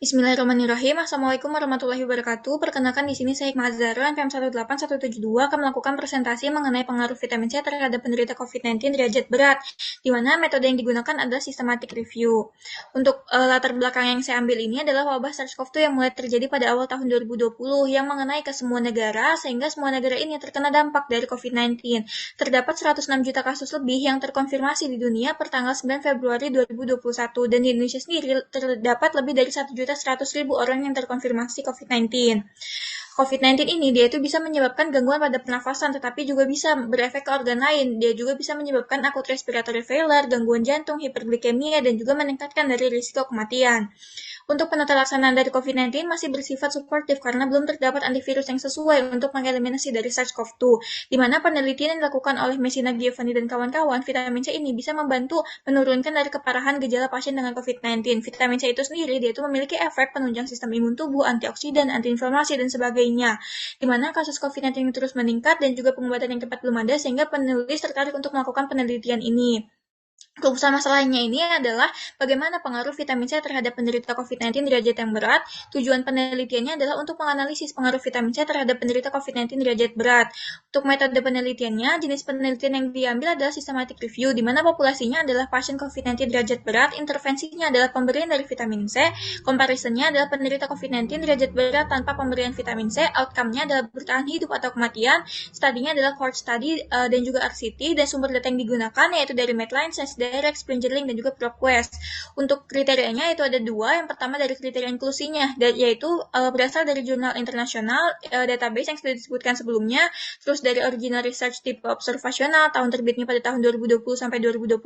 Bismillahirrahmanirrahim. Assalamualaikum warahmatullahi wabarakatuh. Perkenalkan di sini saya Hikmah Zahra, NPM 18172 akan melakukan presentasi mengenai pengaruh vitamin C terhadap penderita COVID-19 derajat berat, di mana metode yang digunakan adalah systematic review. Untuk latar belakang yang saya ambil ini adalah wabah SARS-CoV-2 yang mulai terjadi pada awal tahun 2020 yang mengenai ke semua negara, sehingga semua negara ini terkena dampak dari COVID-19. Terdapat 106 juta kasus lebih yang terkonfirmasi di dunia per tanggal 9 Februari 2021, dan di Indonesia sendiri terdapat lebih dari 1.100.000 orang yang terkonfirmasi COVID-19. COVID-19 ini dia itu bisa menyebabkan gangguan pada pernafasan, tetapi juga bisa berefek ke organ lain. Dia juga bisa menyebabkan acute respiratory failure, gangguan jantung, hiperglikemia, dan juga meningkatkan dari risiko kematian. Untuk penata laksanaan dari COVID-19 masih bersifat suportif karena belum terdapat antivirus yang sesuai untuk mengeliminasi dari SARS-CoV-2, di mana penelitian yang dilakukan oleh Messina Giovanni dan kawan-kawan, vitamin C ini bisa membantu menurunkan dari keparahan gejala pasien dengan COVID-19. Vitamin C itu sendiri, dia itu memiliki efek penunjang sistem imun tubuh, antioksidan, antiinflamasi, dan sebagainya, di mana kasus COVID-19 terus meningkat dan juga pengobatan yang tepat belum ada, sehingga penulis tertarik untuk melakukan penelitian ini. Kelusan masalahnya ini adalah bagaimana pengaruh vitamin C terhadap penderita COVID-19 derajat yang berat. Tujuan penelitiannya adalah untuk menganalisis pengaruh vitamin C terhadap penderita COVID-19 derajat berat. Untuk metode penelitiannya, jenis penelitian yang diambil adalah systematic review, di mana populasinya adalah pasien COVID-19 derajat berat, intervensinya adalah pemberian dari vitamin C, comparisonnya adalah penderita COVID-19 derajat berat tanpa pemberian vitamin C, outcome-nya adalah bertahan hidup atau kematian, studinya adalah cohort study dan juga RCT, dan sumber data yang digunakan yaitu dari Medline, Direct, Springerlink, dan juga PropQuest. Untuk kriterianya itu ada dua. Yang pertama dari kriteria inklusinya, yaitu berasal dari jurnal internasional, database yang sudah disebutkan sebelumnya, terus dari original research tipe observasional, tahun terbitnya pada tahun 2020 sampai 2021,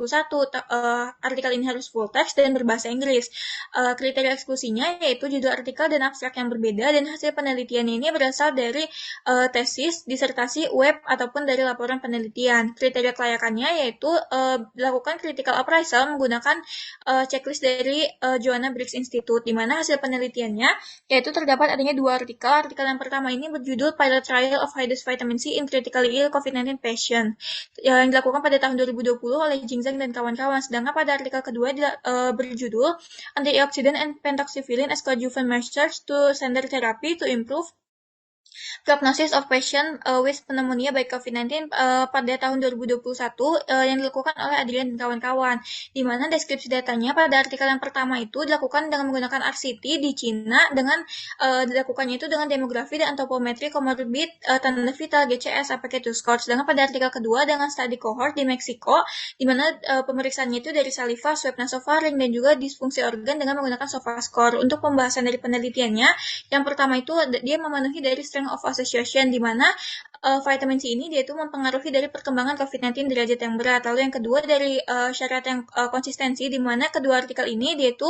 artikel ini harus full text dan berbahasa Inggris. Kriteria eksklusinya yaitu judul artikel dan abstrak yang berbeda, dan hasil penelitian ini berasal dari tesis, disertasi, web, ataupun dari laporan penelitian. Kriteria kelayakannya yaitu dilakukan critical appraisal menggunakan checklist dari Joanna Briggs Institute, di mana hasil penelitiannya yaitu terdapat adanya dua artikel. Artikel yang pertama ini berjudul Pilot Trial of High-Dose Vitamin C in Critically Ill COVID-19 Patient, yang dilakukan pada tahun 2020 oleh Jingzhang dan kawan-kawan. Sedangkan pada artikel kedua berjudul Antioxidant and Pentoxifilin as Coadjuvant Measures to Standard Therapy to Improve Prognosis of Patient with Pneumonia by COVID-19 pada tahun 2021 yang dilakukan oleh Adrian dan kawan-kawan, di mana deskripsi datanya pada artikel yang pertama itu dilakukan dengan menggunakan RCT di Cina dengan dilakukannya itu dengan demografi dan antropometri komorbid tanda vital GCS APK2 score. Sedangkan pada artikel kedua dengan study cohort di Meksiko, di mana pemeriksaannya itu dari saliva, swab nasofaring, dan juga disfungsi organ dengan menggunakan SOFA score. Untuk pembahasan dari penelitiannya, yang pertama itu dia memenuhi dari strength of association, di mana vitamin C ini dia itu mempengaruhi dari perkembangan COVID-19 derajat yang berat. Lalu yang kedua dari syarat yang konsistensi, di mana kedua artikel ini dia itu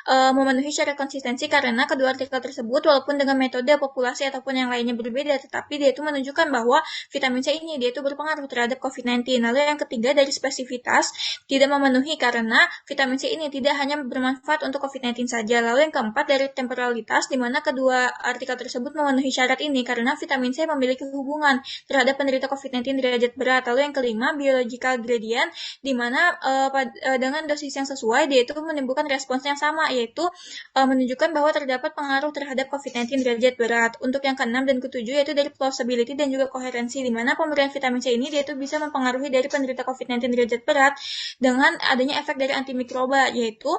memenuhi syarat konsistensi karena kedua artikel tersebut walaupun dengan metode populasi ataupun yang lainnya berbeda, tetapi dia itu menunjukkan bahwa vitamin C ini dia itu berpengaruh terhadap COVID-19. Lalu yang ketiga dari spesifitas, tidak memenuhi karena vitamin C ini tidak hanya bermanfaat untuk COVID-19 saja. Lalu yang keempat dari temporalitas, di mana kedua artikel tersebut memenuhi syarat ini karena vitamin C memiliki hubungan terhadap penderita COVID-19 derajat berat. Lalu yang kelima, biological gradient, di mana dengan dosis yang sesuai, dia itu menimbulkan respons yang sama, yaitu menunjukkan bahwa terdapat pengaruh terhadap COVID-19 derajat berat. Untuk yang keenam dan ketujuh, yaitu dari plausibility dan juga koherensi, di mana pemberian vitamin C ini dia itu bisa mempengaruhi dari penderita COVID-19 derajat berat dengan adanya efek dari antimikroba, yaitu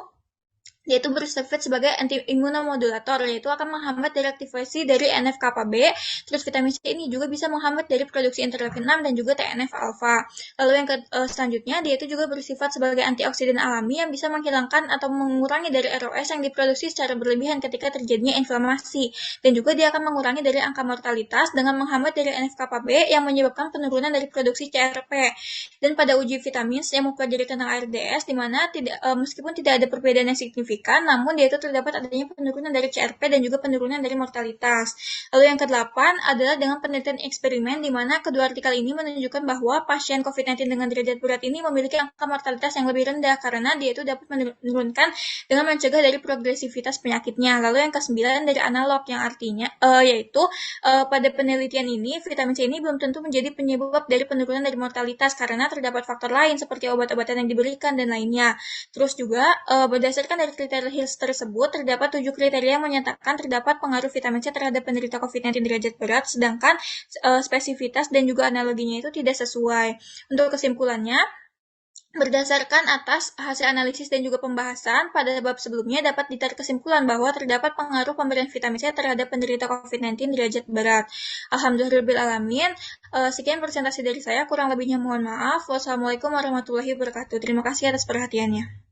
bersifat sebagai anti-imunomodulator, yaitu akan menghambat dari aktivasi dari NF-kappa B. Terus vitamin C ini juga bisa menghambat dari produksi interleukin 6 dan juga TNF-alfa. Lalu yang selanjutnya, dia itu juga bersifat sebagai antioksidan alami yang bisa menghilangkan atau mengurangi dari ROS yang diproduksi secara berlebihan ketika terjadinya inflamasi. Dan juga dia akan mengurangi dari angka mortalitas dengan menghambat dari NF-kappa B yang menyebabkan penurunan dari produksi CRP. Dan pada uji vitamin yang mempelajari tentang ARDS, di mana meskipun tidak ada perbedaan yang signifikan, namun dia itu terdapat adanya penurunan dari CRP dan juga penurunan dari mortalitas. Lalu yang kedelapan adalah dengan penelitian eksperimen, di mana kedua artikel ini menunjukkan bahwa pasien COVID-19 dengan derajat berat ini memiliki angka mortalitas yang lebih rendah karena dia itu dapat menurunkan dengan mencegah dari progresivitas penyakitnya. Lalu yang kesembilan dari analog, yang artinya yaitu pada penelitian ini vitamin C ini belum tentu menjadi penyebab dari penurunan dari mortalitas karena terdapat faktor lain seperti obat-obatan yang diberikan dan lainnya. Terus juga berdasarkan dari kriteria tersebut, terdapat 7 kriteria yang menyatakan terdapat pengaruh vitamin C terhadap penderita COVID-19 derajat berat, sedangkan spesifitas dan juga analoginya itu tidak sesuai. Untuk kesimpulannya, berdasarkan atas hasil analisis dan juga pembahasan pada bab sebelumnya dapat ditarik kesimpulan bahwa terdapat pengaruh pemberian vitamin C terhadap penderita COVID-19 derajat berat. Alhamdulillahirrahmanirrahim. Sekian presentasi dari saya, kurang lebihnya mohon maaf. Wassalamualaikum warahmatullahi wabarakatuh. Terima kasih atas perhatiannya.